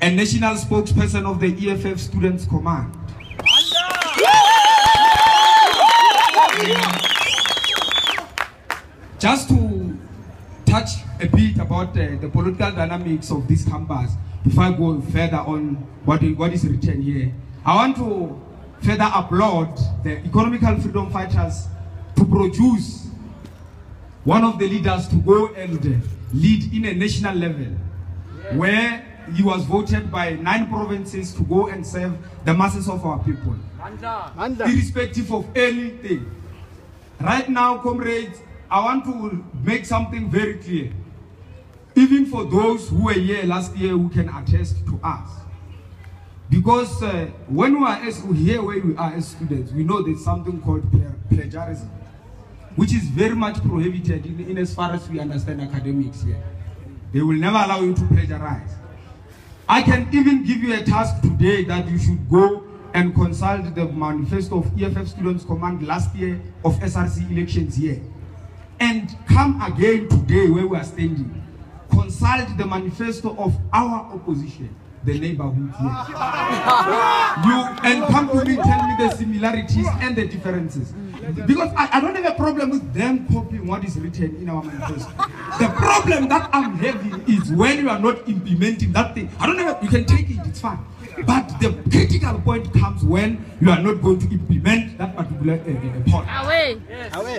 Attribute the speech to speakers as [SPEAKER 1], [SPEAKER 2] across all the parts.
[SPEAKER 1] and national spokesperson of the EFF Students Command. Just to touch a bit about the political dynamics of this campus, before I go further on what is written here, I want to further applaud the economical freedom fighters to produce one of the leaders to go and lead in a national level, where he was voted by 9 provinces to go and serve the masses of our people, irrespective of anything. Right now, comrades, I want to make something very clear, even for those who were here last year who can attest to us. Because when we are here where we are as students, we know there's something called plagiarism, which is very much prohibited in as far as we understand academics here. They will never allow you to plagiarize. I can even give you a task today that you should go and consult the manifesto of EFF Students Command last year of SRC elections here. And come again today where we are standing. Consult the manifesto of our opposition, the neighborhood here. And come to me, tell me the similarities and the differences. Because I don't have a problem with them copying what is written in our manifesto. The problem that I'm having is when you are not implementing that thing. I don't know, you can take it, it's fine. But the critical point comes when you are not going to implement that particular point.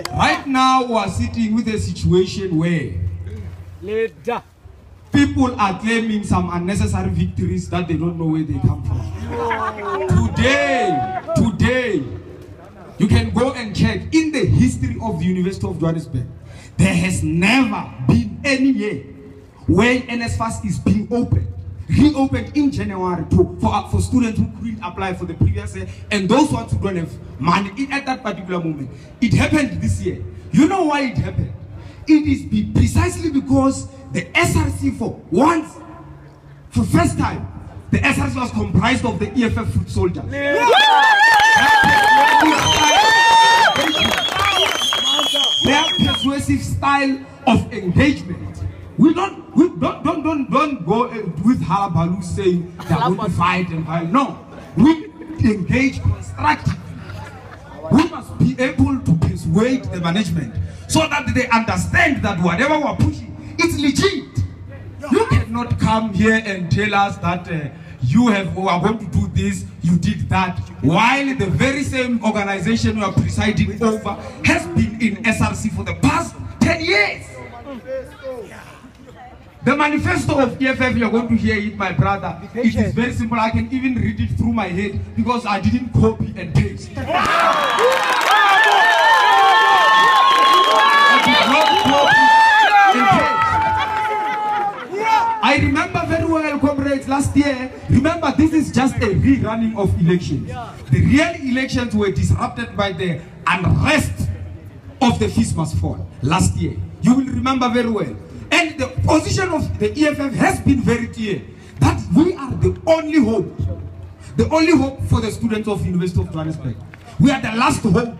[SPEAKER 1] Right now, we are sitting with a situation where people are claiming some unnecessary victories that they don't know where they come from. Today, you can go and check in the history of the University of Johannesburg. There has never been any year where NSFAS is being reopened in January for students who couldn't apply for the previous year and those ones who don't have money at that particular moment. It happened this year. You know why it happened? It is precisely because the SRC for first time, the SRC was comprised of the EFF foot soldiers. Their persuasive style of engagement. We don't go with Halabalu saying they're going to fight and fight. No, we engage constructively. We must be able to persuade the management so that they understand that whatever we're pushing, it's legit. You cannot come here and tell us that you are going to do this, you did that, while the very same organization you are presiding over has been in SRC for the past 10 years. The manifesto of EFF, you're going to hear it, my brother. It is very simple. I can even read it through my head because I didn't copy and paste. I remember very well, comrades, last year. Remember, this is just a rerunning of elections. The real elections were disrupted by the unrest of the Fees Must Fall last year. You will remember very well. And the position of the EFF has been very clear that we are the only hope for the students of the University of Johannesburg. We are the last hope.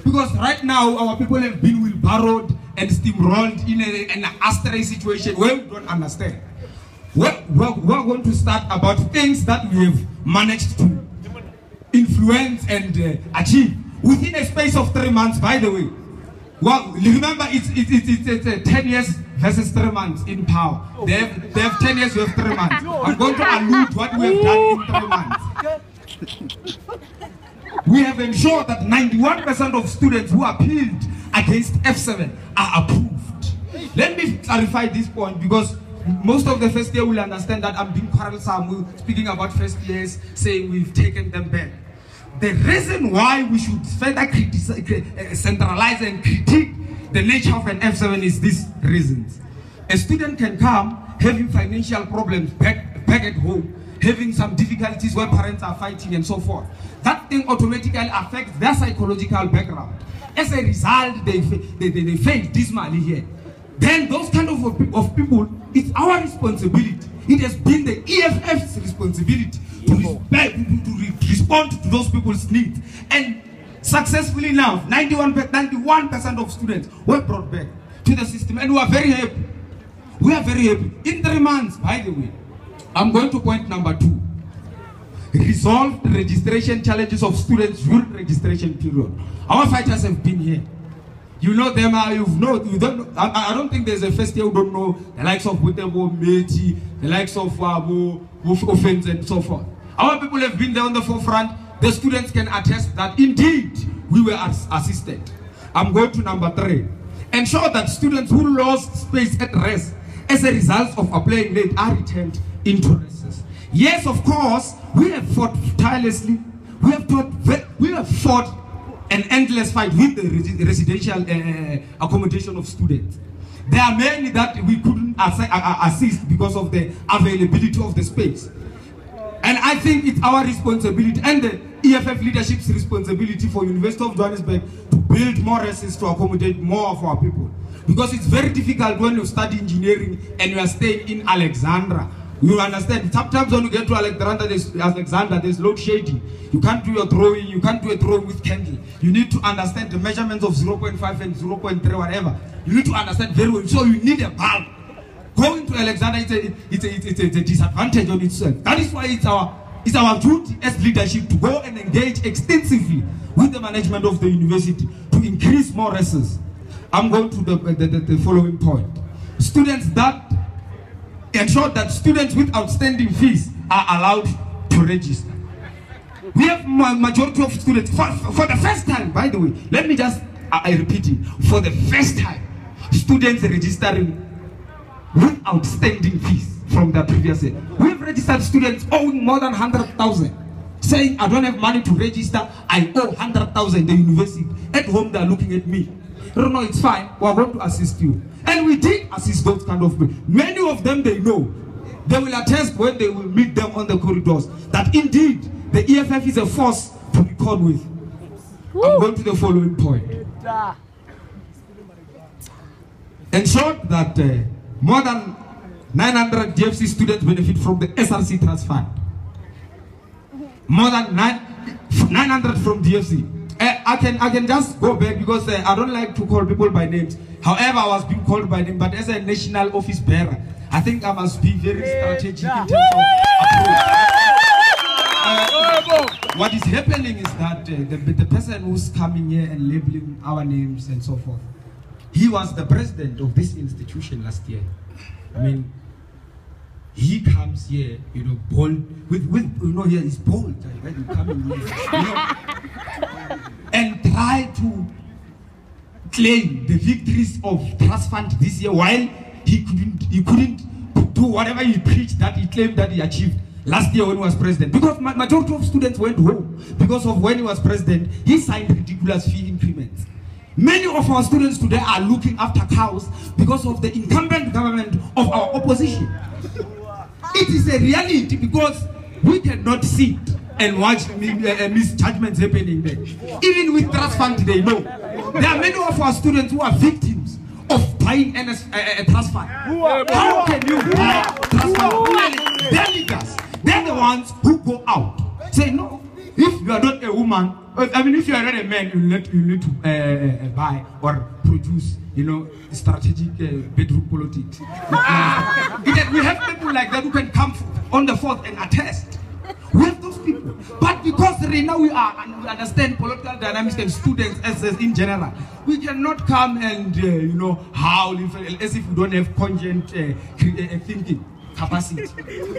[SPEAKER 1] Because right now, our people have been wheelbarrowed and steamrolled in an astray situation where we don't understand. We're going to start about things that we have managed to influence and achieve within a space of 3 months, by the way. Well, remember, it's 10 years versus 3 months in power. They have 10 years, we have 3 months. I'm going to allude what we have done in 3 months. We have ensured that 91% of students who appealed against F7 are approved. Let me clarify this point because most of the first year will understand that I'm being quarrelsome, speaking about first years, saying we've taken them back. The reason why we should further centralize and critique the nature of an F7 is these reasons. A student can come having financial problems back at home, having some difficulties where parents are fighting and so forth. That thing automatically affects their psychological background. As a result, they fail dismally here. Then those kind of people, it's our responsibility. It has been the EFF's responsibility to respond to those people's needs. And successfully now, 91% of students were brought back to the system. And we are very happy. We are very happy. In 3 months, by the way, I'm going to point number 2. Resolve the registration challenges of students during registration period. Our fighters have been here. You know them, you don't know. I don't think there's a first year who don't know the likes of Witebo, Meti, the likes of Offense and so forth. Our people have been there on the forefront. The students can attest that indeed we were assisted. I'm going to number 3. Ensure that students who lost space at rest as a result of applying late are returned into races. Yes, of course, we have fought tirelessly. We have fought an endless fight with the residential accommodation of students. There are many that we couldn't assist because of the availability of the space. And I think it's our responsibility and the EFF leadership's responsibility for University of Johannesburg to build more races to accommodate more of our people. Because it's very difficult when you study engineering and you are staying in Alexandra. You understand? Sometimes when you get to Alexandra, there's load shedding. You can't do your drawing. You can't do a drawing with candle. You need to understand the measurements of 0.5 and 0.3, whatever. You need to understand very well. So you need a bulb. Going to Alexandra, it's a disadvantage on itself. That is why it's our duty as leadership to go and engage extensively with the management of the university to increase more races. I'm going to the following point. Ensure that students with outstanding fees are allowed to register. We have majority of students, for the first time, by the way, let me just, I repeat it, for the first time, students registering with outstanding fees from the previous year. We have registered students owing more than 100,000, saying, I don't have money to register, I owe 100,000 the university. At home, they're looking at me. No, it's fine, we're going to assist you. And we did assist those kind of people. Many of them, they know. They will attest when they will meet them on the corridors that indeed the EFF is a force to be called with. I'm going to the following point. Ensure that more than 900 DFC students benefit from the SRC Trust Fund. More than 900 from DFC. I can just go back because I don't like to call people by names. However, I was being called by name, but as a national office bearer, I think I must be very strategic in terms of approach. What is happening is that the person who's coming here and labeling our names and so forth, he was the president of this institution last year. I mean, he comes here, you know, bold, here he's bold, right? You come in here, and try to claim the victories of Trust Fund this year while he couldn't do whatever he preached that he claimed that he achieved last year when he was president. Because majority of students went home because of when he was president, he signed ridiculous fee increments. Many of our students today are looking after cows because of the incumbent government of our opposition. It is a reality because we cannot sit and watch misjudgments happening there. Even with Trust Fund, they know. There are many of our students who are victims of buying a Trust Fund. How can you buy Trust Fund? They're leaders. They're the ones who go out. Say, no, if you are not a woman, I mean, if you are not a man, you need to buy or produce, you know, strategic bedroom politics. We have people like that who can come on the forth and attest. We have those people. But because right now we understand political dynamics and students as in general, we cannot come and, howl as if we don't have congent thinking capacity.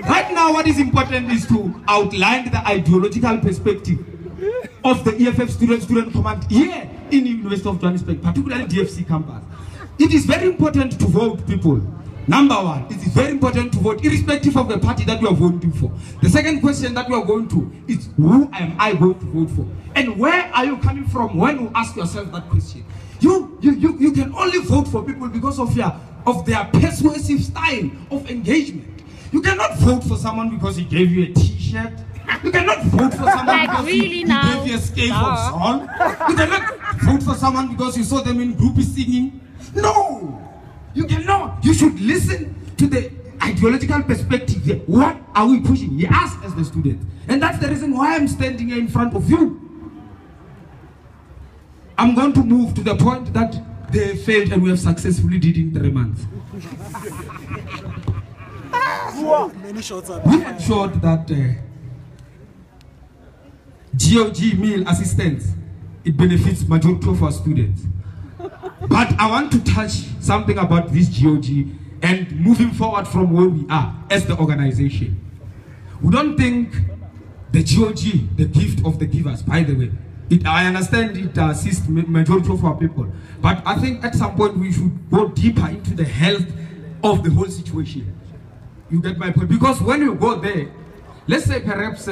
[SPEAKER 1] Right now what is important is to outline the ideological perspective of the EFF student command here in the University of Johannesburg, particularly DFC campus. It is very important to vote, people. Number one, it is very important to vote irrespective of the party that you are voting for. The second question that you are going to is, who am I going to vote for? And where are you coming from when you ask yourself that question? You can only vote for people because of their persuasive style of engagement. You cannot vote for someone because he gave you a t-shirt. You cannot vote for someone because he gave you a scale of song. You cannot vote for someone because you saw them in groupie singing. No! You cannot. You should listen to the ideological perspective here. What are we pushing? He asked as the student. And that's the reason why I'm standing here in front of you. I'm going to move to the point that they failed and we have successfully did in 3 months. we ensured that GOG meal assistance, it benefits majority of our students. But I want to touch something about this GOG and moving forward from where we are as the organization. We don't think the GOG, the gift of the givers, by the way, I understand it assists majority of our people, but I think at some point we should go deeper into the health of the whole situation. You get my point? Because when you go there, let's say perhaps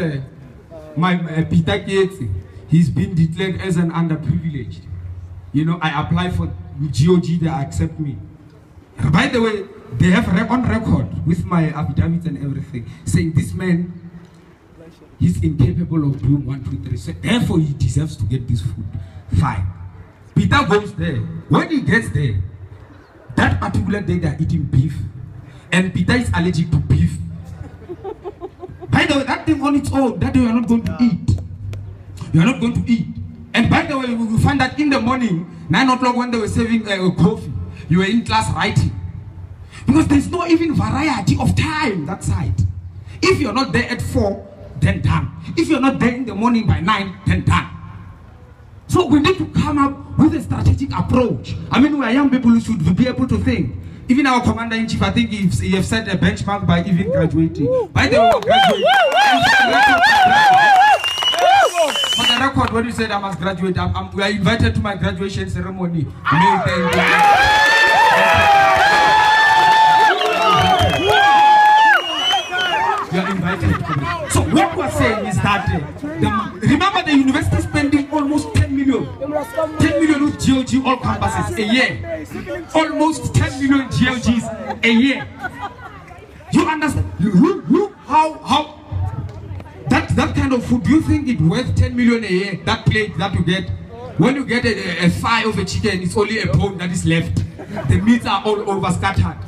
[SPEAKER 1] my Peter Gates, he's been declared as an underprivileged. You know, I apply for GOG, they accept me. By the way, they have on record with my affidavits and everything, saying this man, he's incapable of doing 1, 2, 3. So therefore, he deserves to get this food. Fine. Peter goes there. When he gets there, that particular day they're eating beef, and Peter is allergic to beef. By the way, that thing on its own, that day you are not going to eat. You are not going to eat. And by the way, we will find that in the morning, 9 o'clock when they were serving coffee, you were in class writing. Because there's no even variety of time that side. If you're not there at 4, then done. If you're not there in the morning by 9, then done. So we need to come up with a strategic approach. I mean, we are young people who should be able to think. Even our commander-in-chief, I think he have set a benchmark by even graduating. By the way, for the record, when you said I must graduate, we are invited to my graduation ceremony. You are invited. So what we're saying is that, remember the university spending almost 10 million. 10 million with GOG all campuses a year. Almost 10 million GOGs a year. You understand? Look how that kind of food, do you think it's worth 10 million a year? That plate that you get, when you get a thigh of a chicken, it's only a bone that is left. The meats are all over scattered.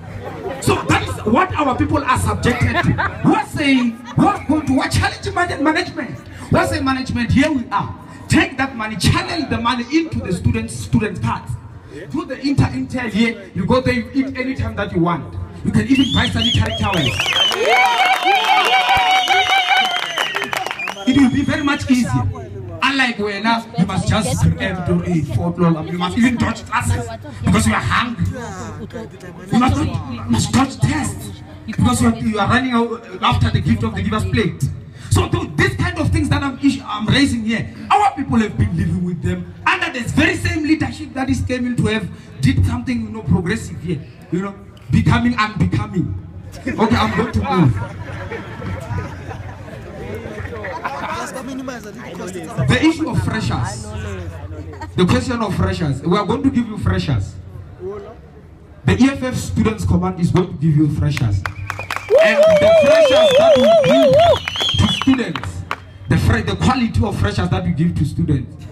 [SPEAKER 1] So that is what our people are subjected to. We're saying, we're challenging management. We're saying, management, here we are. Take that money, channel the money into the student cards. Do the inter here, you go there, you eat anytime that you want. You can even buy sanitary towels. It will be very much easier. Unlike when you must just do a folklore, you must even dodge classes because you are hungry. You must dodge tests because you are running out after the gift of the giver's plate. So this kind of things that I'm raising here, our people have been living with them under this very same leadership that is came in to have did something progressive here, becoming unbecoming. Okay, I'm going to move. The issue of freshers, the question of freshers, we are going to give you freshers. The EFF Students Command is going to give you freshers. And the freshers that we give to students, the quality of freshers that we give to students,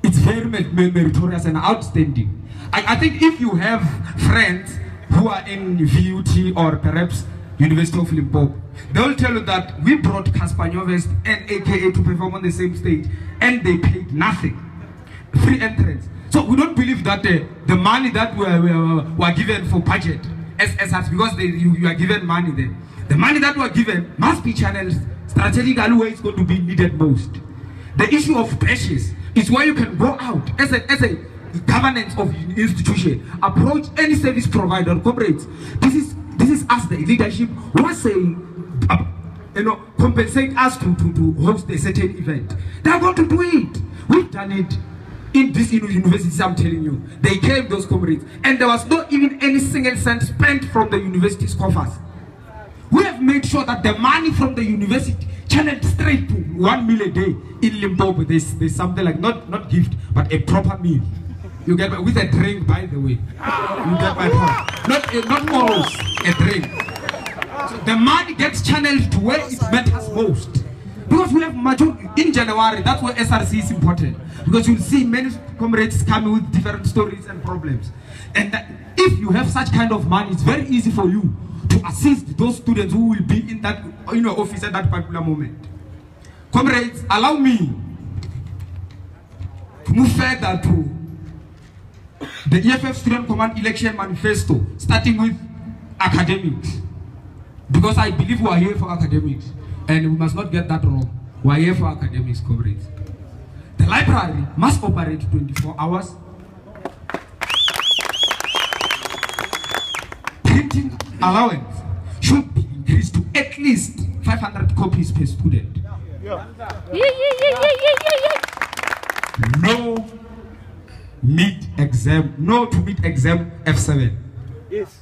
[SPEAKER 1] it's very meritorious and outstanding. I think if you have friends who are in VUT or perhaps University of Limpopo, they will tell you that we brought Caspar Nyovest and AKA to perform on the same stage and they paid nothing. Free entrance. So we don't believe that the money that were given for budget, as because you are given money there. The money that were given must be channeled strategically where it's going to be needed most. The issue of bashes is where you can go out as a governance of institution, approach any service provider, comrades. This is us, the leadership, who are saying, compensate us to host a certain event. They are going to do it. We've done it in this university, I'm telling you. They came, those comrades, and there was not even any single cent spent from the university's coffers. We have made sure that the money from the university channeled straight to 1 meal a day in Limpopo. There's something like, not gift, but a proper meal. You get with a drink, by the way. You get my point. Not always a drink. So the money gets channeled to where it matters most. Because we have majority in January, that's where SRC is important. Because you'll see many comrades coming with different stories and problems. And if you have such kind of money, it's very easy for you to assist those students who will be in that office at that particular moment. Comrades, allow me to move further to the EFF Student Command Election Manifesto, starting with academics. Because I believe we are here for academics, and we must not get that wrong. We are here for academics, comrades. The library must operate 24 hours. Printing allowance should be increased to at least 500 copies per student. No mid-exam, no to mid-exam F7.
[SPEAKER 2] Yes.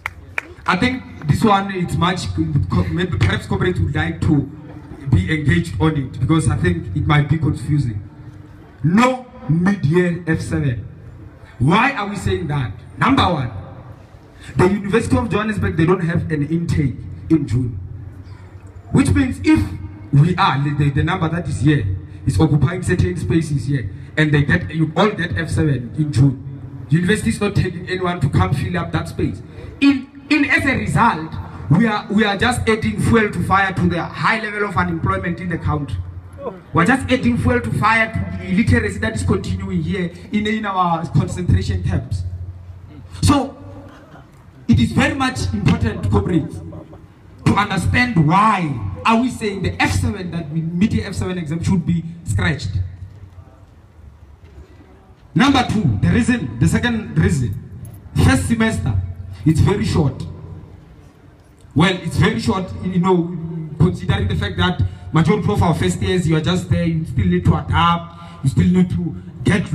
[SPEAKER 1] I think this one is much, maybe perhaps comrades would like to be engaged on it because I think it might be confusing. No mid-year F7. Why are we saying that? Number one, the University of Johannesburg, they don't have an intake in June. Which means if we are, the number that is here is occupying certain spaces here, and they get, you all get F7 in June. The university is not taking anyone to come fill up that space. As a result, we are just adding fuel to fire to the high level of unemployment in the country. We're just adding fuel to fire to the illiteracy that is continuing here in our concentration camps. So, it is very much important, comrades, to understand why are we saying the F7, that mid-year F7 exam should be scratched. Number two, the second reason, first semester, it's very short. Well, it's very short, you know, considering the fact that majority of our first years, you are just there, you still need to adapt, you still need to get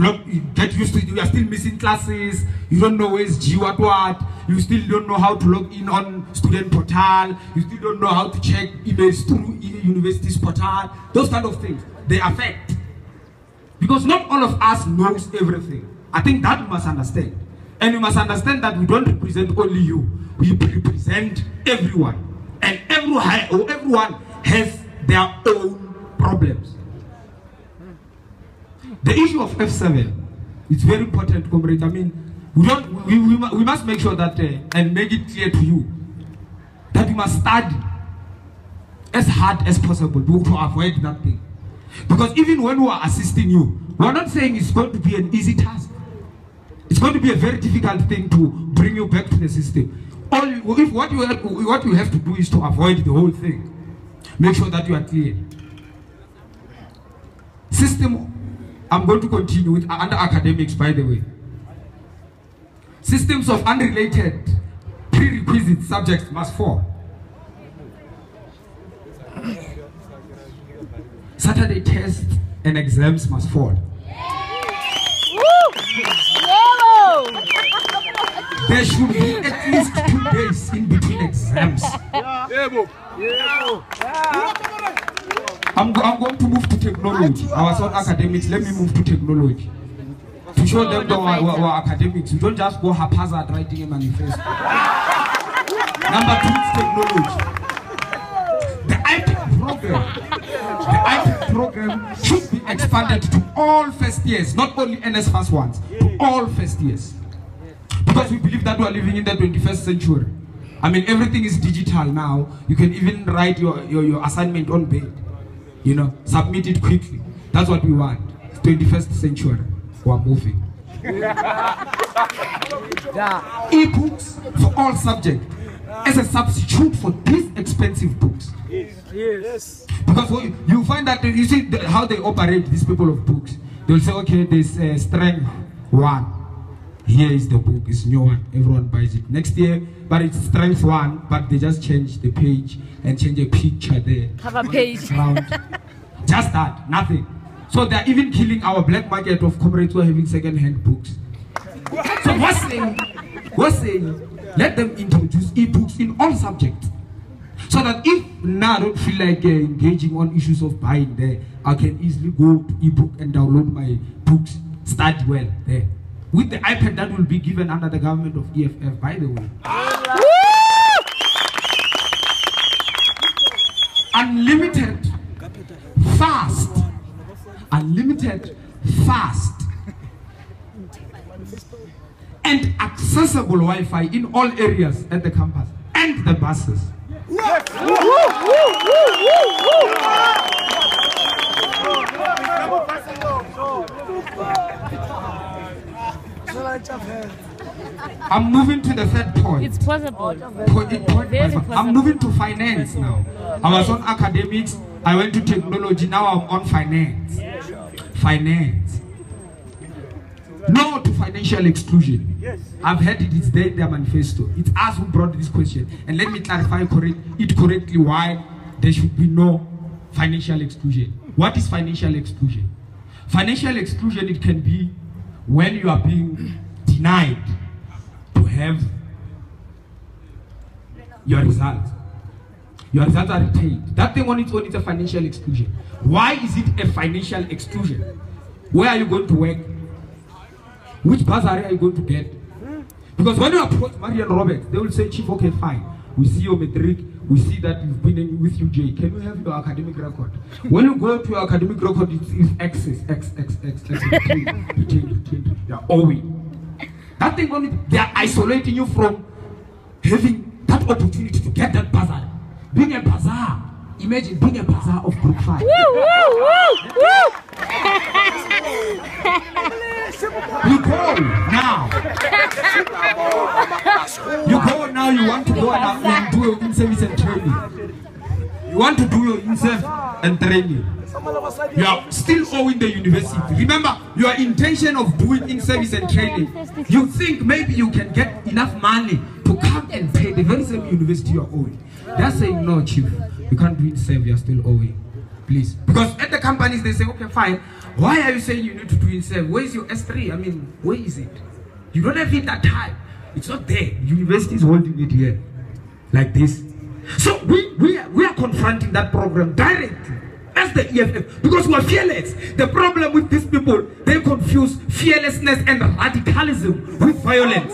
[SPEAKER 1] used to it, you are still missing classes, you don't know where's G what, you still don't know how to log in on student portal, you still don't know how to check emails through university's portal, those kind of things, they affect. Because not all of us knows everything. I think that you must understand. And you must understand that we don't represent only you, we represent everyone. And everyone has their own problems. The issue of F7, it's very important, comrades. I mean, we must make sure that, and make it clear to you, that we must study as hard as possible to avoid that thing. Because even when we are assisting you, we are not saying it's going to be an easy task. It's going to be a very difficult thing to bring you back to the system. What you have to do is to avoid the whole thing. Make sure that you are clear. System, I'm going to continue with under academics, by the way. Systems of unrelated prerequisite subjects must fall. Saturday tests and exams must fall. There should be at least 2 days in between exams. I'm going to move to technology. I was on academics, let me move to technology. To show them that we're academics, you don't just go haphazard writing a manifesto. Number 2 is technology. The IPEC program should be expanded to all first years, not only NS first ones, to all first years. Because we believe that we are living in the 21st century. I mean, everything is digital now. You can even write your assignment on bed. You know, submit it quickly. That's what we want. 21st century. We're moving. E-books for all subjects as a substitute for these expensive books.
[SPEAKER 2] Yes.
[SPEAKER 1] Because you find that, you see how they operate, these people of books. They'll say, okay, there's strength 1. Here is the book, it's new one, everyone buys it. Next year, but it's strength 1, but they just change the page and change a picture there.
[SPEAKER 3] Cover page.
[SPEAKER 1] Just that, nothing. So they're even killing our black market of comrades who are having second-hand books. So we're saying, let them introduce e-books in all subjects. So that if now I don't feel like engaging on issues of buying there, I can easily go to e-book and download my books, study well there. With the iPad that will be given under the government of EFF, by the way. Unlimited, fast, and accessible Wi-Fi in all areas at the campus and the buses. I'm moving to the third point.
[SPEAKER 3] It's possible.
[SPEAKER 1] Very possible. I'm moving to finance now. I was on academics, I went to technology, now I'm on finance. Finance. No to financial exclusion.
[SPEAKER 2] Yes.
[SPEAKER 1] I've heard it is there in their manifesto. It's us who brought this question. And let me clarify it correctly why there should be no financial exclusion. What is financial exclusion? Financial exclusion, it can be when you are being denied to have your results. Your results are retained. That thing on its own is a financial exclusion. Why is it a financial exclusion? Where are you going to work? Which bursary are you going to get? Because when you approach Marian Roberts, they will say, Chief, okay, fine. We see your matric. We see that you've been in with UJ. Can we have your academic record? When you go to your academic record, it's excess, they are owing. That thing on it, they are isolating you from having that opportunity to get that bursary. Being a bazaar. Imagine being a bazaar of group 5. You go now. You go now, you want to go and do your in-service and training. You want to do your in-service and training. You are still owing the university. Remember, your intention of doing in-service and training, you think maybe you can get enough money to come and pay the very same university you are owing. They're saying, no, Chief, you can't do in-service, you are still owing. Please. Because at the companies, they say, okay, fine. Why are you saying you need to do in-service? Where is your S3? I mean, where is it? You don't have it that time. It's not there. University is holding it here. Like this. So we are confronting that program directly as the EFF because we are fearless. The problem with these people, they confuse fearlessness and radicalism with violence.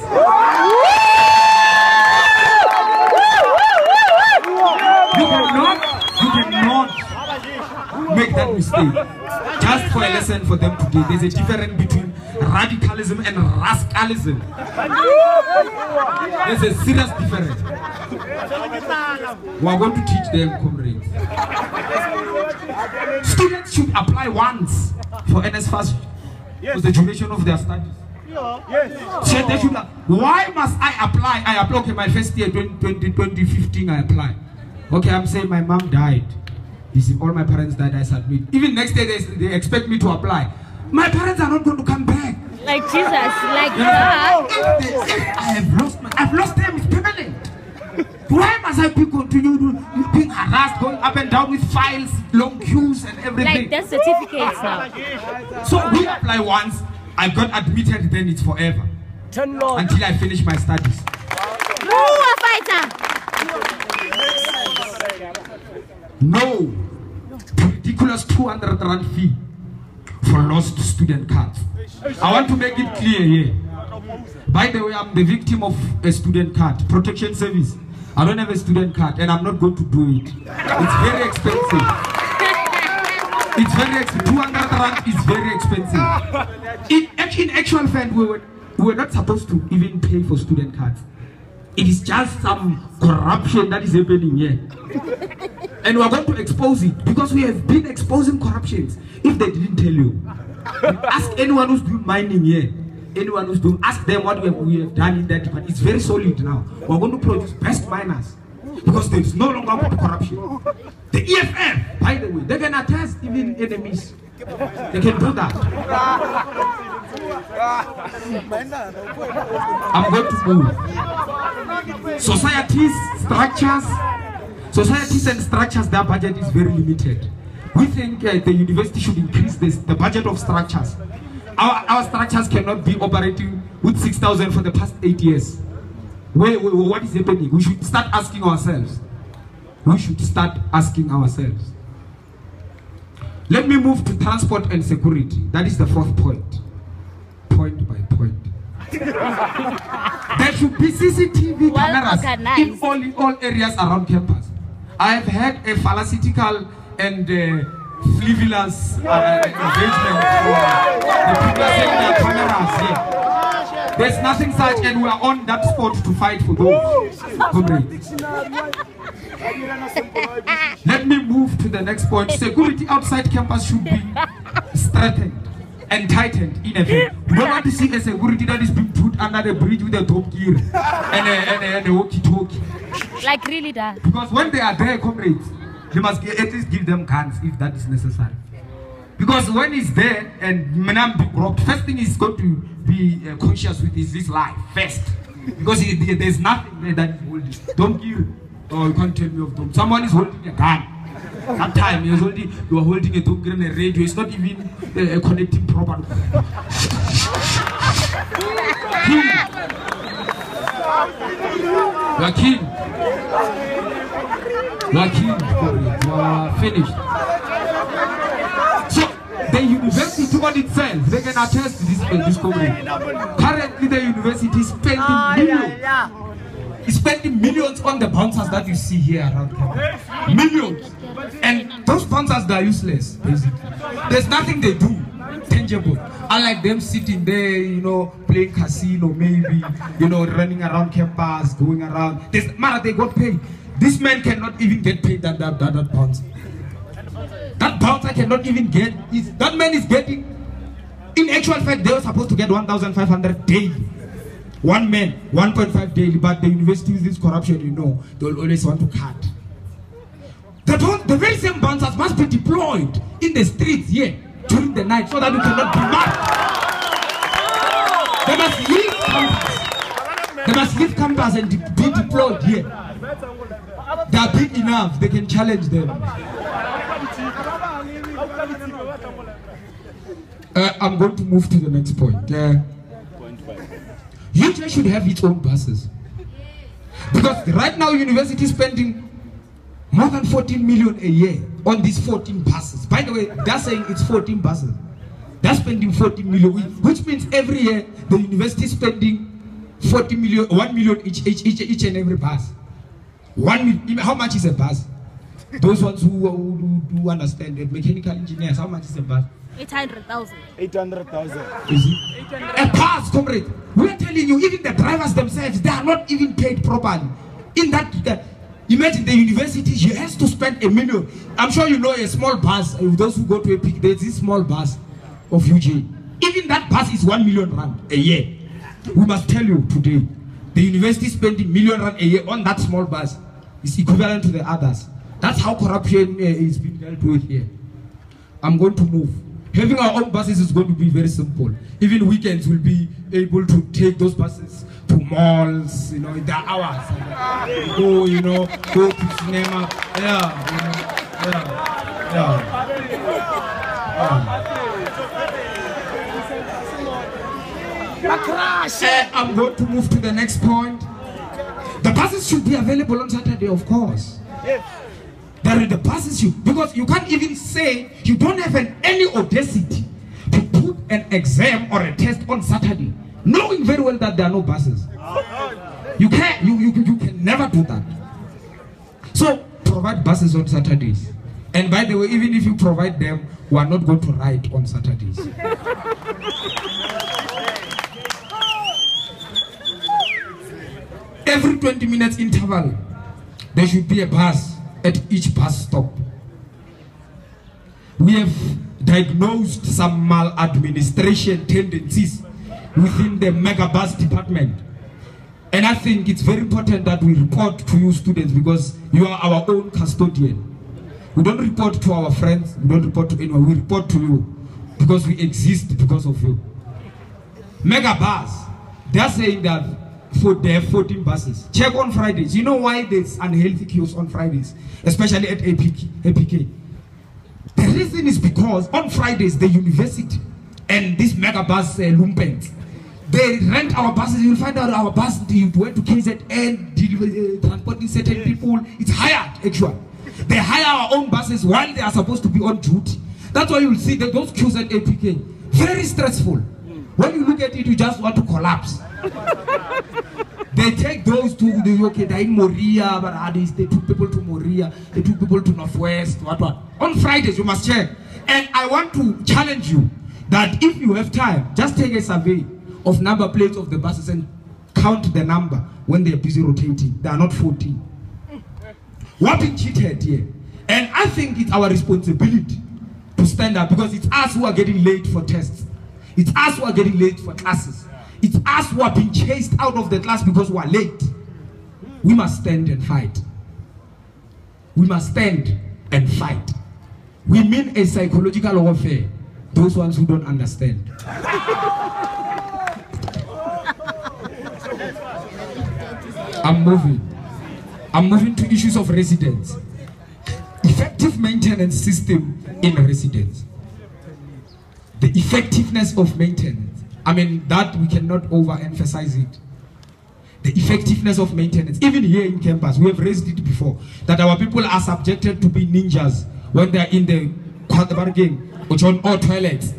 [SPEAKER 1] You cannot make that mistake. Just for a lesson for them today, there's a difference between radicalism and rascalism. There's a serious difference. We are going to teach them, comrades. Students should apply once for NSFAS for the duration of their studies.
[SPEAKER 2] Yes.
[SPEAKER 1] So they should. Why must I apply? I apply. Okay, my first year, 2015, I apply. Okay, I'm saying my mom died. You see, all my parents died, I submit. Even next day, they expect me to apply. My parents are not going to come back.
[SPEAKER 3] Like Jesus, like God.
[SPEAKER 1] I've lost them, it's permanent. Why must I continue being harassed, going up and down with files, long queues and everything?
[SPEAKER 3] Like death certificates now.
[SPEAKER 1] So we apply once, I got admitted, then it's forever. Until I finish my studies. No ridiculous 200 rand fee for lost student cards. I want to make it clear here. By the way, I'm the victim of a student card protection service. I don't have a student card and I'm not going to do it. It's very expensive. It's very expensive. 200 rand is very expensive. In actual fact, we were not supposed to even pay for student cards. It is just some corruption that is happening here. And we are going to expose it because we have been exposing corruptions. If they didn't tell you, ask anyone who's doing mining here. Anyone who's doing, ask them what we have done in that department. It's very solid now. We're going to produce best miners because there is no longer corruption. The EFF, by the way, they can attest even enemies. They can do that. I'm going to move. Societies and structures, their budget is very limited. We think the university should increase the budget of structures. Our structures cannot be operating with 6,000 for the past 8 years. What is happening? We should start asking ourselves. Let me move to transport and security. That is the fourth point. Point by point. There should be CCTV cameras in all areas around campus. I have had a pharmaceutical and frivolous engagement for the people saying their cameras here. There's nothing such, and we are on that spot to fight for those. Let me move to the next point. Security outside campus should be strengthened and tightened in a van. We don't want to see a security that is being put under the bridge with a top gear and a walkie-talkie.
[SPEAKER 3] Like really that.
[SPEAKER 1] Because when they are there, comrades, you must at least give them guns if that is necessary. Because when he's there and Manam be robbed, first thing he's going to be conscious with is his life first. Because there's nothing there that is holding. Don't kill. Oh, you can't tell me of them. Someone is holding a gun. That time you are holding a dog and a radio. It's not even connecting properly. King. You are king. You are king. You are finished. So the university on itself, they can attest to this comment. Currently the university is spending millions. It's spending millions on the bouncers that you see here around campus. Millions. And those bouncers, they are useless, basically. There's nothing they do tangible. Unlike them sitting there, you know, playing casino, maybe, you know, running around campus, going around. They got paid. This man cannot even get paid that bouncer. That bouncer cannot even get, that man is getting, in actual fact, they were supposed to get 1,500 daily. One man, 1.5 daily, but the university with this corruption, you know, they will always want to cut. The very same bouncers must be deployed in the streets here during the night so that we cannot be mad. They must leave campus and be deployed here. They are big enough, they can challenge them. I'm going to move to the next point. UJ should have its own buses. Because right now university is spending more than 14 million a year on these 14 buses. By the way, they're saying it's 14 buses. They're spending 14 million, which means every year the university is spending 40 million, 1 million each and every bus. 1 million. How much is a bus? Those ones who do understand it, mechanical engineers, how much is a bus?
[SPEAKER 3] 800,000.
[SPEAKER 2] 800,000.
[SPEAKER 1] Is it? A bus, comrade. We're telling you, even the drivers themselves, they are not even paid properly. In that, imagine the university, you has to spend $1 million. I'm sure you know a small bus, those who go to a peak, there's this small bus of UJ. Even that bus is 1 million rand a year. We must tell you today, the university spending $1 million rand a year on that small bus is equivalent to the others. That's how corruption is being dealt with here. I'm going to move. Having our own buses is going to be very simple. Even weekends we'll be able to take those buses to malls, you know, in the hours. Go, you know, go to cinema. I'm going to move to the next point. The buses should be available on Saturday, of course. There are the buses because you can't even say you don't have any audacity to put an exam or a test on Saturday, knowing very well that there are no buses. You can never do that. So provide buses on Saturdays. And by the way, even if you provide them, we are not going to ride on Saturdays. Every 20 minutes interval, there should be a bus at each bus stop. We have diagnosed some maladministration tendencies within the mega bus department. And I think it's very important that we report to you students because you are our own custodian. We don't report to our friends, we don't report to anyone, we report to you because we exist because of you. Mega bus, they're saying that they have 14 buses. Check on Fridays. You know why there's unhealthy queues on Fridays, especially at APK? The reason is because on Fridays the university and this mega bus lumpens, they rent our buses. You'll find out our bus went to KZN, transporting certain people. It's hired actually. They hire our own buses while they are supposed to be on duty. That's why you'll see that those queues at APK very stressful. When you look at it, you just want to collapse. They take those to the they're in Moria, but they took people to Moria, they took people to Northwest, what. On Fridays, you must check. And I want to challenge you that if you have time, just take a survey of number plates of the buses and count the number when they're busy rotating. They are not 14. We're being cheated here. And I think it's our responsibility to stand up because it's us who are getting late for tests. It's us who are getting late for classes. It's us who are being chased out of the class because we are late. We must stand and fight. We must stand and fight. We mean a psychological warfare. Those ones who don't understand. I'm moving to issues of residence. Effective maintenance system in residence. The effectiveness of maintenance. I mean, that we cannot overemphasize it. The effectiveness of maintenance. Even here in campus, we have raised it before, that our people are subjected to be ninjas when they are in the game or toilets.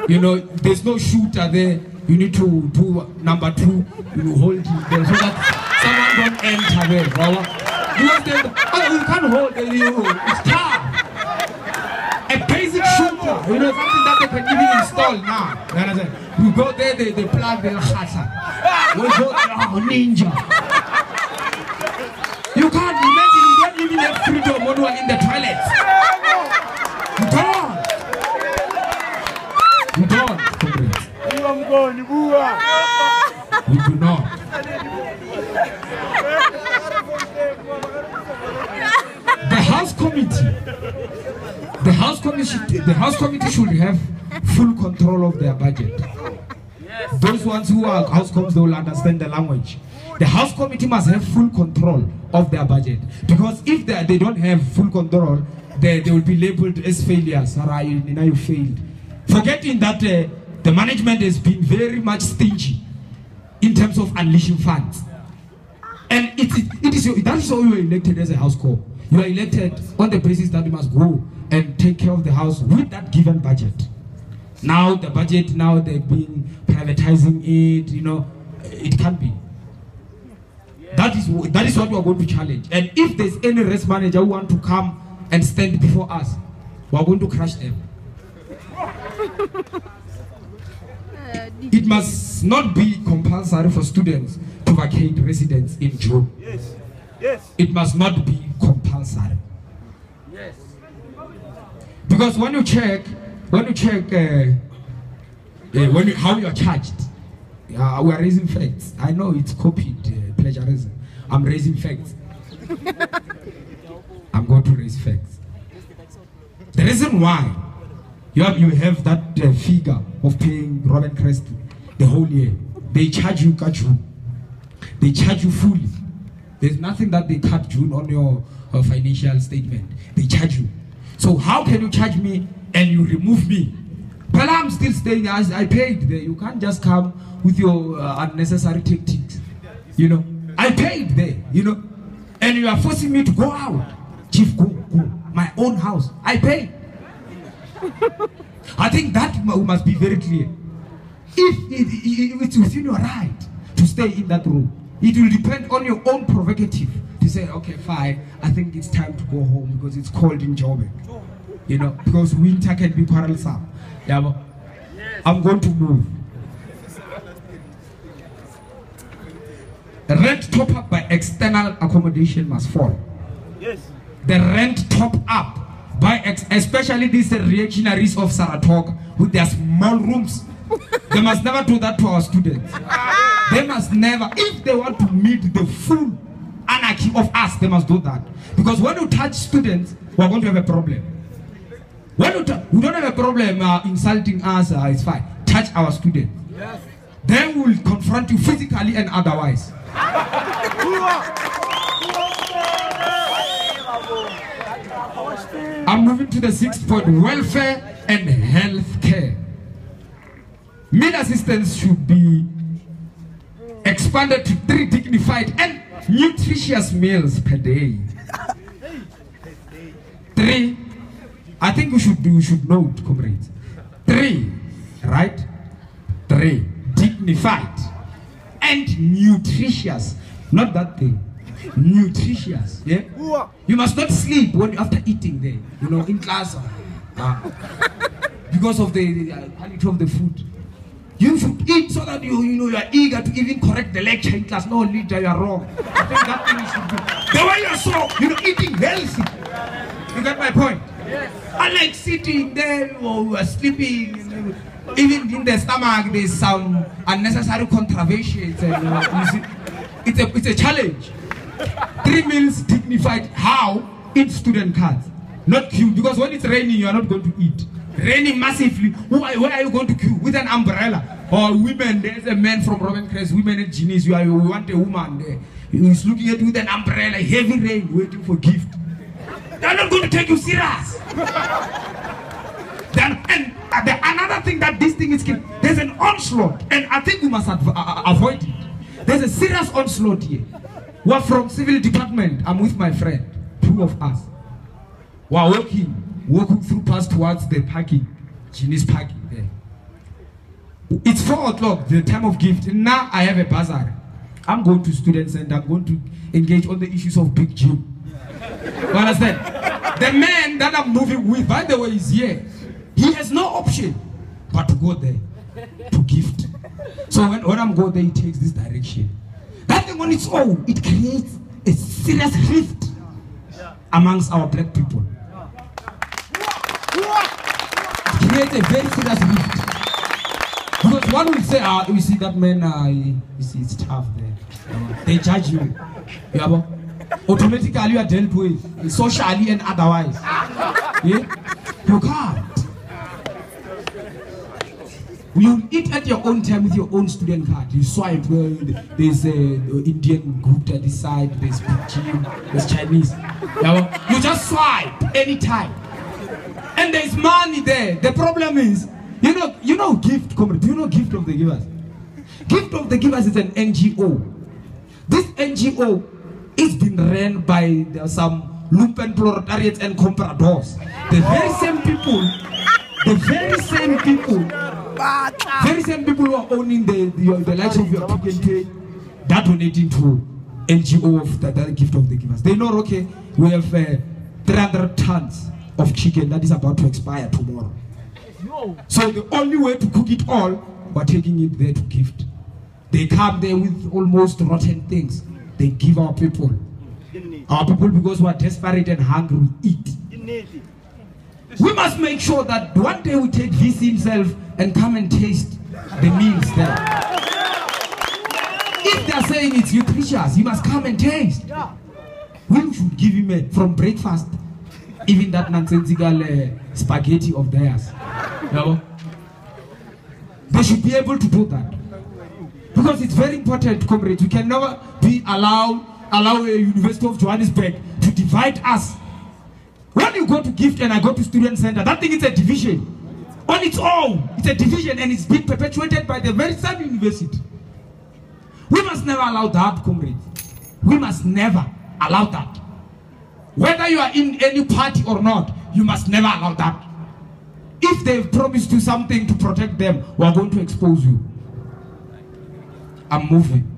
[SPEAKER 1] You know, there's no shooter there. You need to do number 2. You hold it there so that someone don't enter there. You can't hold it. It's tough. A basic shooter, you know, something that they can even install now. You go there, they plug their khasa. We go ninja. You can't imagine, you don't even have freedom when you are in the toilets. You don't. You don't. We do not. The House Committee should have full control of their budget. Yes. Those ones who are House Coms, they will understand the language. The House Committee must have full control of their budget, because if they don't have full control, they will be labeled as failures. You failed. Forgetting that the management has been very much stingy in terms of unleashing funds. And that is why you are elected as a House Corps. You are elected on the basis that you must go and take care of the house with that given budget. Now the budget, now they've been privatizing it, you know, it can't be. That is what we are going to challenge. And if there's any rest manager who want to come and stand before us, we are going to crush them. It must not be compulsory for students to vacate residence in June.
[SPEAKER 2] Yes. Yes.
[SPEAKER 1] It must not be compulsory.
[SPEAKER 2] Yes.
[SPEAKER 1] Because when you check how you are charged, we are raising facts. I know it's copied plagiarism. I'm raising facts. I'm going to raise facts. The reason why you have that figure of paying Robert Crest the whole year, they charge you June. They charge you fully. There's nothing that they cut June on your financial statement. They charge you. So how can you charge me and you remove me? But I'm still staying as I paid there. You can't just come with your unnecessary tactics. You know, I paid there, you know, and you are forcing me to go out. Chief, go. My own house. I paid. I think that must be very clear. If it's within your right to stay in that room, it will depend on your own prerogative to say, okay, fine, I think it's time to go home because it's cold in Joburg. You know, because winter can be quarrelsome. Yeah, but I'm going to move. Rent top up by external accommodation must fall.
[SPEAKER 2] Yes.
[SPEAKER 1] The rent top up by especially these reactionaries of Saratoga with their small rooms. They must never do that to our students. They must never, if they want to meet the full anarchy of us, they must do that. Because when you touch students, we're going to have a problem. When we don't have a problem insulting us, it's fine. Touch our students. Yes. Then we will confront you physically and otherwise. I'm moving to the 6th point, welfare and health care. Meal assistance should be expanded to 3 dignified and nutritious meals per day. 3, I think we should note, comrades. 3, right? 3, dignified and nutritious. Not that thing. Nutritious, yeah? You must not sleep when after eating there, you know, in class. Because of the quality of the food. You should eat so that you are eager to even correct the lecture in class. No, leader, you are wrong. I think that thing should be. The way you are so, eating healthy. You get my point? Yes. Unlike sitting there or sleeping even in the stomach, there's some unnecessary contraventions. And, you see, it's a challenge. 3 meals dignified. How? Eat student cards. Not queue, because when it's raining, you are not going to eat. Raining massively. Where are you going to queue? With an umbrella. Or women, there's a man from Robin Crest, women and genies. You want a woman there. He's looking at you with an umbrella, heavy rain, waiting for gift. They're not going to take you serious. Another thing that this thing is, there's an onslaught, and I think we must avoid it. There's a serious onslaught here. We're from civil department. I'm with my friend, 2 of us. We're walking through past towards the parking, Genius parking there. It's 4 o'clock, the time of gift. Now I have a bazaar. I'm going to students and I'm going to engage on the issues of big gym. You understand? The man that I'm moving with, by the way, is here. He has no option but to go there to gift. So when I'm going there, he takes this direction. That thing on its own, it creates a serious rift amongst our black people. It creates a very serious rift. Because one will say, you see that man, you see, it's tough there. They judge you. Yeah, automatically you are dealt with, socially and otherwise. Yeah? You can't. You eat at your own time with your own student card. You swipe. There's an Indian group at this side. There's Gym, there's Chinese. You just swipe anytime, and there's money there. The problem is, you know, gift. Do you know Gift of the Givers? Gift of the Givers is an NGO. This NGO is being ran by some lumpen proletariats and compradors. The very same people who are owning the likes of your Pick and Pay, that donating to NGO of the Gift of the Givers. They know, okay, we have 300 tons of chicken that is about to expire tomorrow. So the only way to cook it all, we're taking it there to gift. They come there with almost rotten things. They give our people. Our people, because we're desperate and hungry, eat. We must make sure that one day we take VC himself and come and taste the meals there. If they are saying it's nutritious, he must come and taste. We should give him from breakfast, even that nonsensical spaghetti of theirs. They should be able to do that. Because it's very important, comrades. We can never allow a University of Johannesburg to divide us. When you go to gift and I go to student center, that thing is a division. On its own, it's a division, and it's being perpetuated by the very same university. We must never allow that, comrades. We must never allow that. Whether you are in any party or not, you must never allow that. If they've promised you something to protect them, we are going to expose you. I'm moving.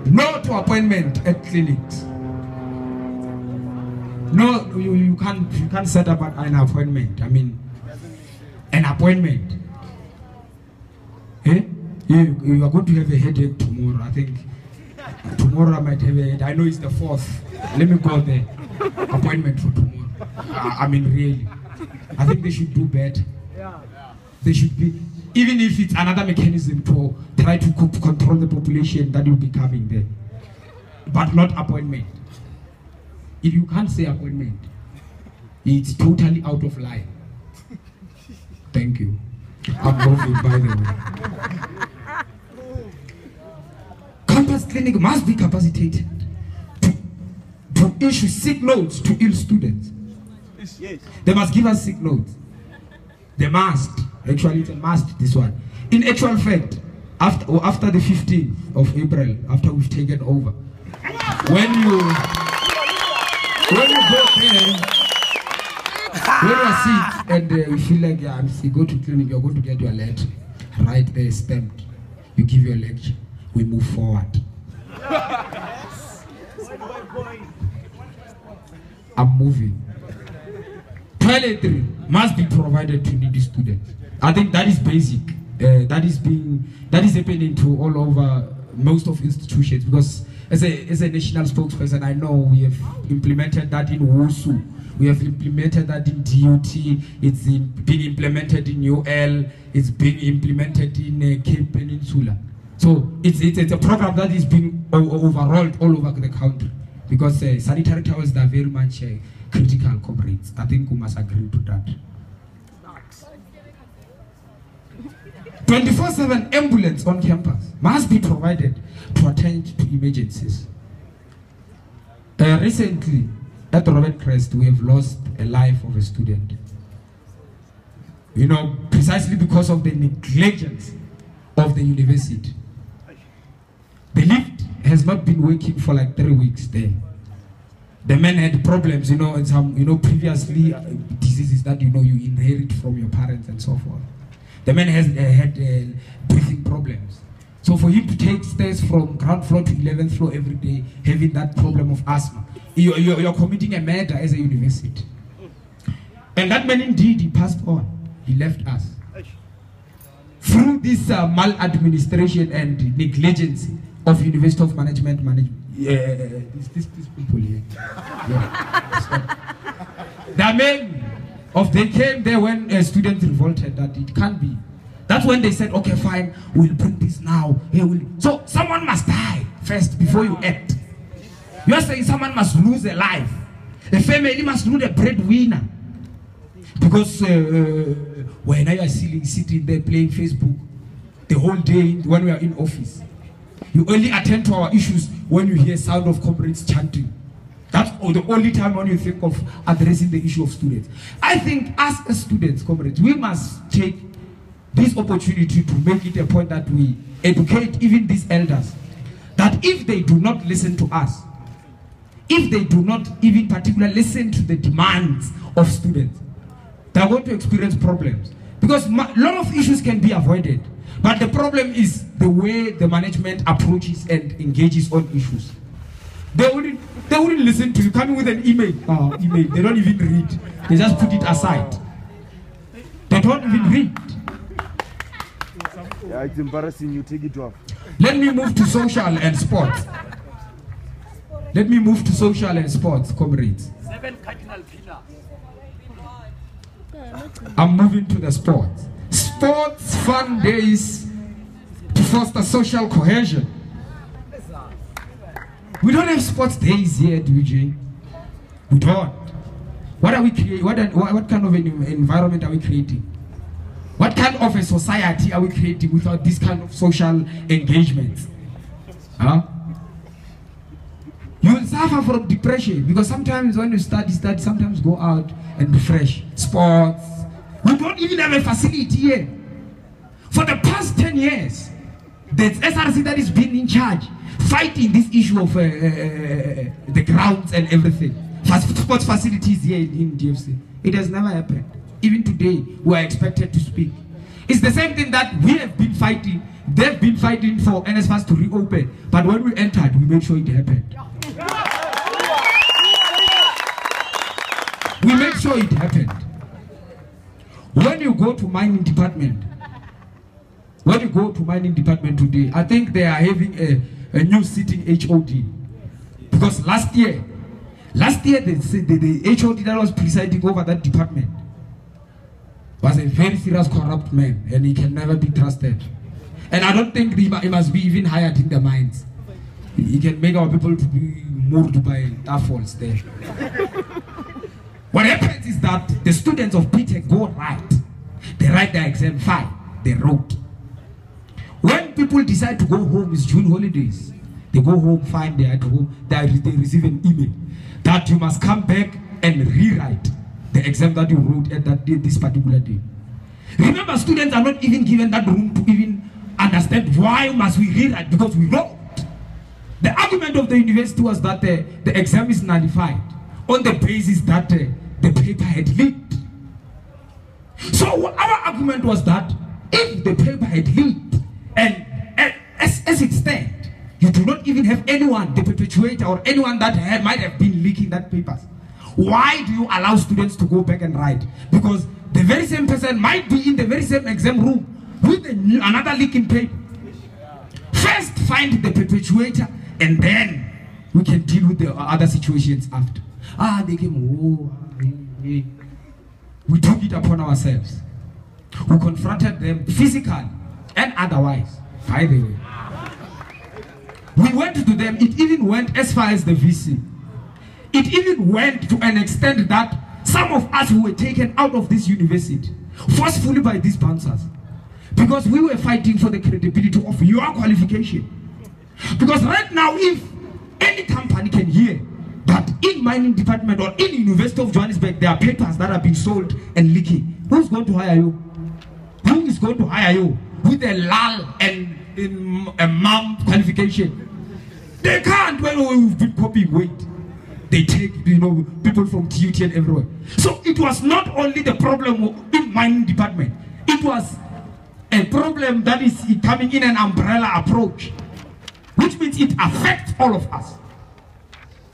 [SPEAKER 1] No to appointment at clinics. No, you can't set up an appointment. I mean, an appointment. Eh? You are going to have a headache tomorrow. I think tomorrow I might have a headache. I know it's the 4th. Let me go there. Appointment for tomorrow. I mean, really. I think they should do better. They should be, even if it's another mechanism to try to control the population that will be coming there. But not appointment. If you can't say appointment, it's totally out of line. Thank you. I'm moving, by the way. Campus clinic must be capacitated to issue sick notes to ill students.
[SPEAKER 2] Yes.
[SPEAKER 1] They must give us sick notes. They must. Actually, it's a must, this one. In actual fact, after the 15th of April, after we've taken over, when you go there, when you are sick and you feel like I'm sick, go to clinic, you're going to get your letter. Right there, stamped. You give your lecture. We move forward. I'm moving. Toiletry must be provided to needy students. I think that is basic. That is happening to all over most of institutions, because as a national spokesperson, I know we have implemented that in WUSU, we have implemented that in DUT, it's being implemented in UL, it's being implemented in Cape Peninsula. So it's a program that is being overhauled all over the country, because sanitary towels are very much critical, comrades. I think we must agree to that. 24/7 ambulance on campus must be provided to attend to emergencies. Recently, at Robert Crest, we have lost a life of a student. You know, precisely because of the negligence of the university. The lift has not been working for like 3 weeks there. The man had problems, you know, and some, you know, previously diseases that, you know, you inherit from your parents and so forth. The man has had breathing problems. So for him to take stairs from ground floor to 11th floor every day, having that problem of asthma, you're committing a murder as a university. And that man indeed, he passed on. He left us. Through this maladministration and negligence of University of Management. These people here. Yeah. The men they came there when students revolted that it can't be. That's when they said, okay, fine, we'll bring this now. So someone must die first before you act. You are saying someone must lose a life. A family must lose a breadwinner. Because when I was sitting there playing Facebook the whole day when we are in office, you only attend to our issues when you hear sound of comrades chanting. That's the only time when you think of addressing the issue of students. I think as students, comrades, we must take this opportunity to make it a point that we educate even these elders, that if they do not listen to us, if they do not even particularly listen to the demands of students, they are going to experience problems. Because a lot of issues can be avoided. But the problem is the way the management approaches and engages on issues. They wouldn't listen to you. Coming with an email. They don't even read. They just put it aside. They don't even read.
[SPEAKER 2] Yeah, it's embarrassing. You take it off.
[SPEAKER 1] Let me move to social and sports. Let me move to social and sports, comrades.
[SPEAKER 2] 7 cardinal pillars.
[SPEAKER 1] I'm moving to the sports. Sports fun days to foster social cohesion. We don't have sports days here, DJ. We don't. What are we creating? What kind of an environment are we creating? What kind of a society are we creating without this kind of social engagement? Huh? You will suffer from depression because sometimes when you study, sometimes go out and refresh. Sports. We don't even have a facility here. For the past 10 years, the SRC that is being in charge, fighting this issue of the grounds and everything. Sports facilities here in DFC. It has never happened. Even today, we are expected to speak. It's the same thing that we have been fighting. They've been fighting for NSFAS to reopen. But when we entered, we made sure it happened. We made sure it happened. When you go to mining department, today, I think they are having a new sitting HOD. Because last year the HOD that was presiding over that department was a very serious corrupt man, and he can never be trusted. And I don't think he must be even hired in the mines. He can make our people to be moved by falls there. What happens is that the students of PTech go right. They write their exam fine. They wrote. When people decide to go home, it's June holidays. They go home, fine, they're at home. They receive an email that you must come back and rewrite the exam that you wrote at that day, this particular day. Remember, students are not even given that room to even understand why must we rewrite, because we wrote. The argument of the university was that the exam is nullified on the basis that the paper had leaked. So our argument was that if the paper had leaked, and as it stands, you do not even have anyone, the perpetuator or anyone that might have been leaking that papers. Why do you allow students to go back and write? Because the very same person might be in the very same exam room with another leaking paper. First, find the perpetuator, and then we can deal with the other situations after. They came, we took it upon ourselves. We confronted them physically and otherwise, by the way. We went to them, it even went as far as the VC. It even went to an extent that some of us were taken out of this university forcefully by these bouncers, because we were fighting for the credibility of your qualification. Because right now, if any company can hear that in mining department or in University of Johannesburg there are papers that are being sold and leaking, who's going to hire you? Who is going to hire you with a lull and in a mum qualification? They can't. Well, we've been copying weight. They take, people from TUT and everywhere. So it was not only the problem in mining department. It was a problem that is coming in an umbrella approach, which means it affects all of us.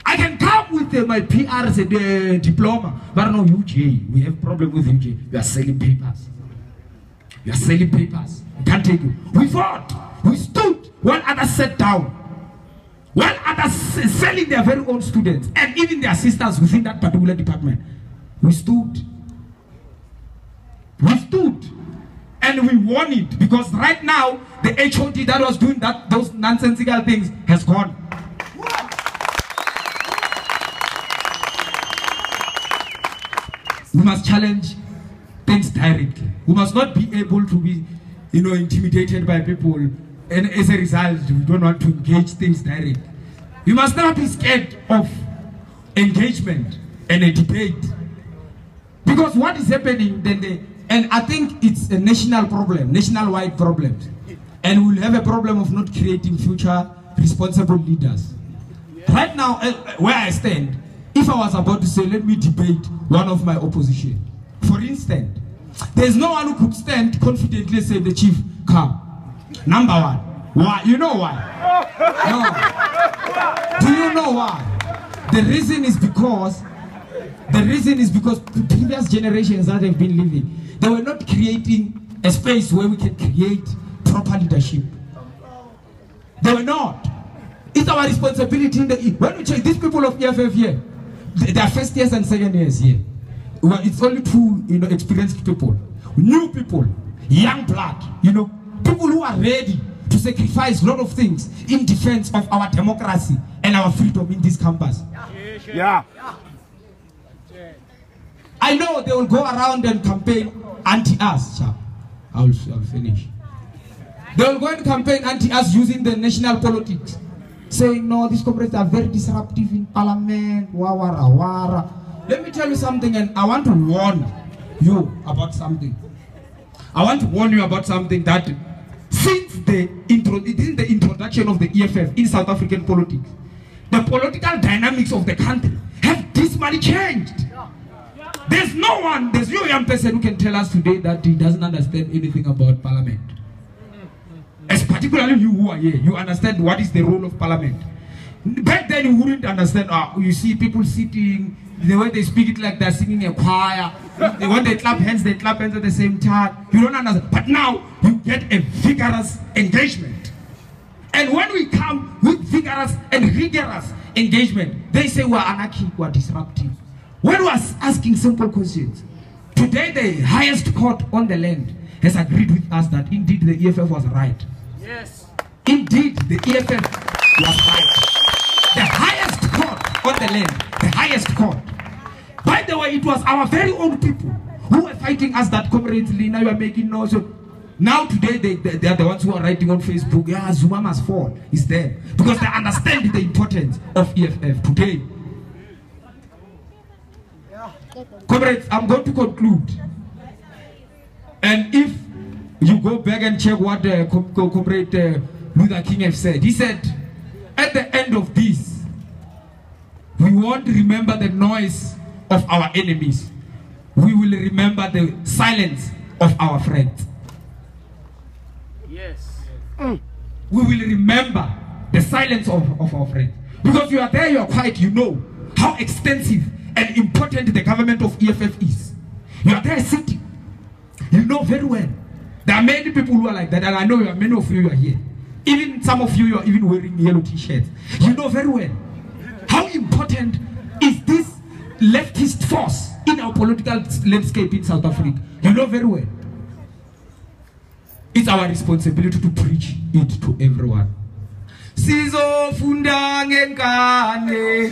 [SPEAKER 1] I can come with my PRs and diploma, but no UJ. We have problem with UJ. We are selling papers. We are selling papers. We can't take it. We fought. We stood while others sat down. While others selling their very own students and even their sisters within that particular department. We stood. We stood. And we won it, because right now the HOD that was doing those nonsensical things has gone. We must challenge things directly. We must not be able to be, intimidated by people, and as a result, we don't want to engage things directly. We must not be scared of engagement and a debate, because what is happening then and I think it's a national problem, national-wide problem, and we'll have a problem of not creating future responsible leaders. Right now, where I stand, if I was about to say, let me debate one of my opposition, for instance, there's no one who could stand confidently and say, the chief, come. Number one. Why? You know why? No. Do you know why? The reason is because previous generations that have been living, they were not creating a space where we can create proper leadership. They were not. It's our responsibility. When we check these people of EFF here, they are first years and second years here. Well, it's only two, experienced people, new people, young blood, people who are ready to sacrifice a lot of things in defense of our democracy and our freedom in this campus.
[SPEAKER 2] Yeah.
[SPEAKER 1] I know they will go around and campaign anti-us. I'll finish. They will go and campaign anti-us using the national politics, saying, no, these comrades are very disruptive in parliament, wara. Let me tell you something, and I want to warn you about something. I want to warn you about something that since the introduction of the EFF in South African politics, the political dynamics of the country have dismally changed. There's no young person who can tell us today that he doesn't understand anything about parliament. As particularly you who are here, you understand what is the role of parliament. Back then you wouldn't understand. You see people sitting, the way they speak it like they're singing a choir. When they clap hands at the same time. You don't understand. But now you get a vigorous engagement. And when we come with vigorous and rigorous engagement, they say we're anarchic, we're disruptive. When we're asking simple questions, today the highest court on the land has agreed with us that indeed the EFF was right.
[SPEAKER 2] Yes.
[SPEAKER 1] Indeed, the EFF was right. The highest court on the land, the highest court. By the way, it was our very own people who were fighting us that comrades, now you are making noise. Now today they are the ones who are writing on Facebook, yeah, Zuma must fall. It's there. Because they understand the importance of EFF today. Comrades, I'm going to conclude. And if you go back and check what Comrade Luther King have said, he said, at the end of this, we won't remember the noise of our enemies. We will remember the silence of our friends.
[SPEAKER 2] Yes.
[SPEAKER 1] We will remember the silence of our friends. Because you are there, you are quiet, you know how extensive and important the government of EFF is. You are there sitting. You know very well. There are many people who are like that, and I know many of you are here. Even some of you are even wearing yellow t-shirts. You know very well how important is this leftist force in our political landscape in South Africa. You know very well. It's our responsibility to preach it to everyone. Sizo funda ngengane